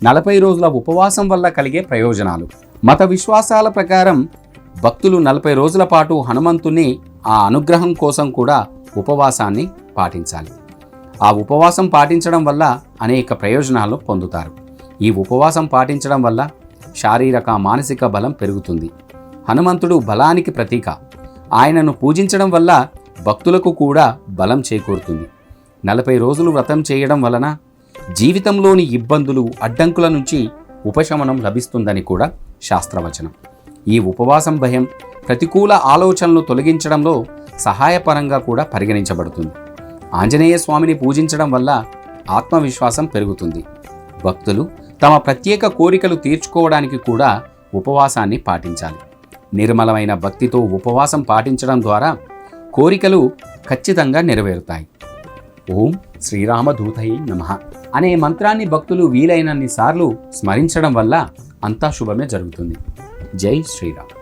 40 రోజుల ఉపవాసం వల్ల కలిగే ప్రయోజనాలు. మత విశ్వాసాల ప్రకారం భక్తులు 40 రోజుల పాటు హనుమంతుని ఆ అనుగ్రహం కోసం కూడా ఉపవాసాన్ని పాటించాలి. ఆ ఉపవాసం పాటించడం వల్ల అనేక ప్రయోజనాలు పొందుతారు. ఈ ఉపవాసం పాటించడం వల్ల శారీరక మానసిక బలం పెరుగుతుంది. హనుమంతుడు బలానికి ప్రతీక. ఆయనను పూజించడం వల్ల భక్తులకు కూడా బలం చేకూరుతుంది. 40 రోజులు వ్రతం చేయడం వలన జీవితంలోని ఇబ్బందులు, అడ్డంకుల నుంచి ఉపశమనం లభిస్తుందని కూడా శాస్త్రవచనం. ఈ ఉపవాసం భయం, ప్రతికూల ఆలోచనలు తొలగించడంలో సహాయపరంగా కూడా పరిగణించబడుతుంది. ఆంజనేయ స్వామిని పూజించడం వల్ల ఆత్మవిశ్వాసం పెరుగుతుంది. భక్తులు తమ ప్రత్యేక కోరికలు తీర్చుకోవడానికి కూడా ఉపవాసాన్ని పాటించాలి. నిర్మలమైన భక్తితో ఉపవాసం పాటించడం ద్వారా కోరికలు ఖచ్చితంగా నెరవేరుతాయి. ఓం శ్రీరామదూతయే నమః అనే మంత్రాన్ని భక్తులు వీలైనన్ని సార్లు స్మరించడం వల్ల అంతా శుభమే జరుగుతుంది. జై శ్రీరామ్.